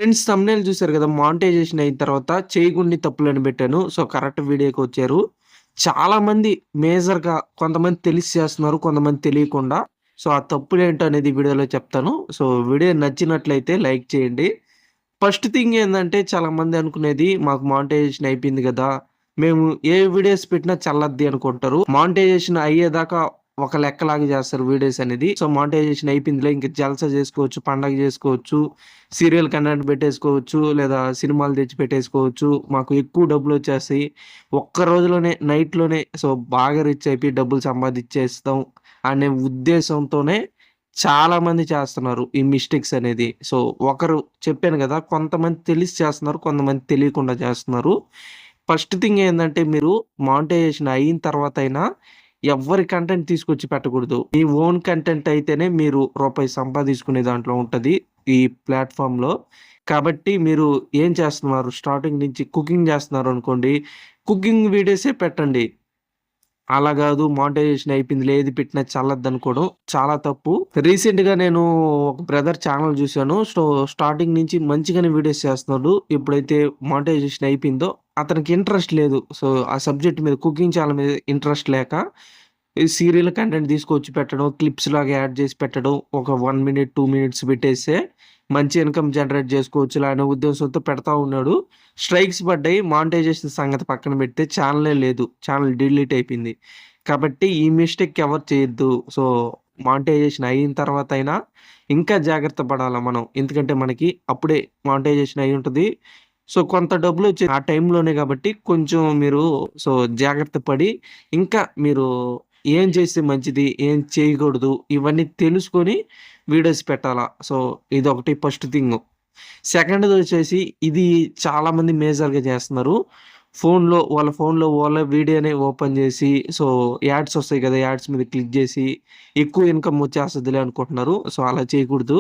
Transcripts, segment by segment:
Friends thumbnail చూసారు కదా! Monetisation అయిన తర్వాత చేయకూడని తప్పులని పెట్టాను. సో, కరెక్ట్ వీడియోకొచ్చారు. చాలామంది మేజర్‌గా కొంతమంది తెలిసి చేస్తున్నారు. కొంతమంది తెలియకుండా. సో, ఆ తప్పులేంటో అనేది వీడియోలో చెప్తాను. సో, వీడియో నచ్చినట్లయితే లైక్ చేయండి. ఫస్ట్ థింగ్ ఏందంటే చాలామంది అనుకునేది మాకు మానిటైజేషన్ అయిపోయింది గదా! మేము ఏ వీడియోస్ పెట్టినా చెల్లద్ది అనుకుంటారు. మానిటైజేషన్ అయ్యేదాకా ఒక లెక్కలాగా జేస్తారు వీడియోస్ అనేది. సో, మానిటైజేషన్ అయిపోయిందిలే ఇంక జల్సా జేసుకోవచ్చు, పండగ జేసుకోవచ్చు, సీరియల్ కంటెంట్ పెట్టేసుకోవచ్చు, లేదా సినిమాలు తెచ్చి పెట్టేసుకోవచ్చు. మాకు ఎక్కువ డబ్బులొచ్చేస్తాయి. ఒక్క రోజులోనే నైట్‌లోనే సో, బాగా రిచ్ అయిపోయి డబ్బులు సంపాదిచ్చేస్తాం అనే ఉద్దేశంతోనే చాలామంది చేస్తున్నారు ఈ మిస్టేక్స్ అనేది. సో, ఒకరు చెప్పాను గదా! కొంతమంది తెలిసి చేస్తున్నారు. కొంతమంది తెలియకుండా చేస్తున్నారు. ఫస్ట్ థింగ్ ఏందంటే మీరు మానిటైజేషన్ అయిన తర్వాతైనా ఎవ్వరి కంటెంట్ తీసుకొచ్చి పెట్టకూడదు. మీ ఓన్ కంటెంట్ అయితేనే మీరు రూపాయి సంపాదించుకునే దాంట్లో ఉంటది ఈ ప్లాట్‌ఫార్మ్‌లో. కాబట్టి మీరు ఏం చేస్తున్నారు స్టార్టింగ్ నుంచి కుకింగ్ చేస్తున్నారనుకోండి, కుకింగ్ వీడియోసే పెట్టండి. అలా గాదు మానిటైజేషన్ అయిపోయిందిలే ఏది పెట్టినా చల్లద్దనుకోవడం చాలా తప్పు. రీసెంట్‌గా నేను ఒక బ్రదర్ ఛానెల్ జూసాను. సో, స్టార్టింగ్ నుంచి మంచిగానే వీడియోస్ చేస్తున్నాడు. ఎప్పుడైతే మానిటైజేషన్ అయిపోయిందో అతనికి ఇంట్రెస్ట్ లేదు. సో, ఆ సబ్జెక్ట్ మీద కుకింగ్ ఛానెల్ మీద ఇంట్రెస్ట్ లేక ఈ సీరియల్ కంటెంట్ తీసుకొచ్చి పెట్టడం, క్లిప్స్ లాగా యాడ్ చేసి పెట్టడం, ఒక 1 మినిట్, 2 మినిట్స్ పెట్టేస్తే మంచి ఇన్‌కమ్ జనరేట్ జేసుకోవచ్చులే అనే ఉద్దేశంతో పెడతా ఉన్నాడు. స్ట్రైక్స్ పడ్డాయి. మానిటైజేషన్ సంగతి పక్కన పెడితే ఛానెలే లేదు. ఛానెల్ డిలీట్ అయిపోయింది. కాబట్టి ఈ మిస్టేక్ ఎవరు చేయొద్దు. సో, మానిటైజేషన్ అయిన తర్వాతైనా ఇంకా జాగ్రత్త పడాల మనం. ఎందుకంటే మనకి అప్పుడే మానిటైజేషన్ అయ్యుంటది. సో, కొంత డబ్బులొచ్చాయి ఆ టైంలోనే గాబట్టి కొంచెం మీరు సో, జాగ్రత్త పడి ఇంకా మీరు ఏం చేస్తే మంచిది, ఏం చేయకూడదు ఇవన్నీ తెలుసుకొని వీడియోస్ పెట్టాలా. సో, ఇదొకటి ఫస్ట్ థింగు. సెకండ్‌దొచ్చేసి ఇది చాలామంది మేజర్‌గా చేస్తున్నారు. వాళ్ళ ఫోన్‌లో వాళ్ళ వీడియోనే ఓపెన్ జేసి సో, యాడ్స్ ఒస్తాయి గదా! యాడ్స్ మీద క్లిక్ జేసి ఎక్కువ ఇన్‌కమ్ వచ్చేస్తదిలే అనుకుంటున్నారు. సో, అలా చేయకూడదు.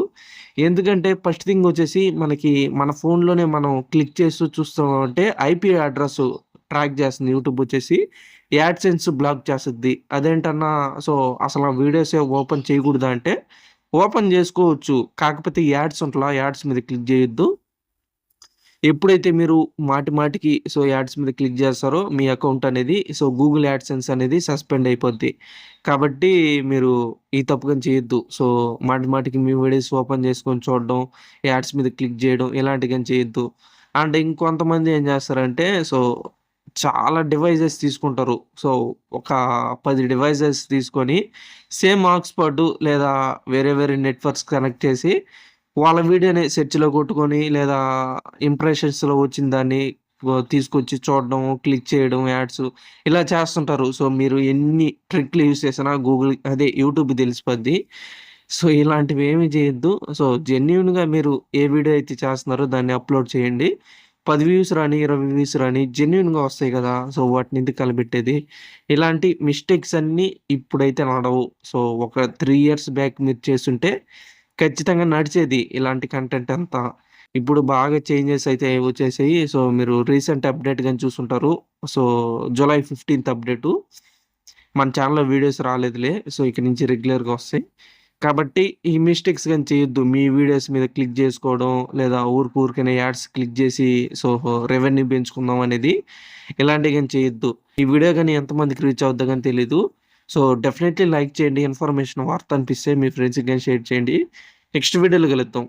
ఎందుకంటే ఫస్ట్ థింగ్ వచ్చేసి మనకి మన ఫోన్‌లోనే మనం క్లిక్ చేస్తూ చూస్తున్నామంటే ఐపీ అడ్రెస్ ట్రాక్ జేస్తుంది యూట్యూబ్ వచ్చేసి. యాడ్‌సెన్స్ బ్లాక్ చేస్తది. అదేంటన్నా సో, అసలు ఆ వీడియోసే ఓపెన్ చేయకూడదా అంటే ఓపెన్ జేసుకోవచ్చు. కాకపోతే యాడ్స్ ఉంటలా యాడ్స్ మీద క్లిక్ జేయొద్దు. ఎప్పుడైతే మీరు మాటి మాటికి సో, యాడ్స్ మీద క్లిక్ జేస్తారో మీ అకౌంట్ అనేది సో, గూగుల్ యాడ్‌సెన్స్ అనేది సస్పెండ్ అయిపోద్ది. కాబట్టి మీరు ఈ తప్పు గాని చేయొద్దు. సో, మాటి మాటికి మీ వీడియోస్ ఓపెన్ చేసుకొని చూడడం, యాడ్స్ మీద క్లిక్ జేయడం ఇలాంటివి గాని చేయొద్దు. అండ్ ఇంకొంతమంది ఏం జేస్తారంటే సో, చాలా డివైజెస్ తీసుకుంటారు. సో, ఒక 10 డివైజెస్ తీసుకొని సేమ్ హాట్‌స్పాట్ లేదా వేరే వేరే నెట్వర్క్స్ కనెక్ట్ చేసి వాళ్ళ వీడియోని సెర్చ్‌లో కొట్టుకొని లేదా ఇంప్రెషన్స్‌లో వచ్చిన దాన్ని తీసుకొచ్చి చూడడం, క్లిక్ చేయడం యాడ్స్ ఇలా చేస్తుంటారు. సో, మీరు ఎన్ని ట్రిక్‌లు యూజ్ చేసినా యూట్యూబ్‌కి తెలిసిపోద్ది. సో, ఇలాంటివేమి చేయొద్దు. సో, జెన్యూన్‌గా మీరు ఏ వీడియో అయితే చేస్తున్నారో దాన్ని అప్‌లోడ్ చేయండి. 10 వ్యూస్ రాని, 20 వ్యూస్ రాని జెన్యూన్‌గా వస్తాయి గదా! సో, వాటిని ఎందుకు కలబెట్టేది? ఇలాంటి మిస్టేక్స్ అన్నీ ఇప్పుడైతే నడవవు. సో, ఒక 3 ఇయర్స్ బ్యాక్ మీరు చేసుంటే ఖచ్చితంగా నడిచేది ఇలాంటి కంటెంట్ అంతా. ఇప్పుడు బాగా చేంజెస్ అయితే వచ్చేసాయి. సో, మీరు రీసెంట్ అప్‌డేట్ గాని చూసుంటారు. సో, జులై 15థ్ అప్‌డేటు. మన ఛానెల్‌లో వీడియోస్ రాలేదులే. సో, ఇక నుంచి రెగ్యులర్‌గా వస్తాయి. కాబట్టి ఈ మిస్టేక్స్ గాని చేయొద్దు. మీ వీడియోస్ మీద క్లిక్ జేసుకోవడం, లేదా ఊరికనే యాడ్స్ క్లిక్ జేసి సో, రెవెన్యూ పెంచుకుందాం అనేది ఇలాంటివి గాని చేయొద్దు. ఈ వీడియో గాని ఎంతమందికి రీచ్ అవుద్దో గాని తెలీదు. సో, డెఫినైట్‌లీ లైక్ చేయండి. ఇన్ఫర్మేషన్ వర్త్ అనిపిస్తే మీ ఫ్రెండ్స్‌కి గాని షేర్ చేయండి. నెక్స్ట్ వీడియోలో కలుద్దాం.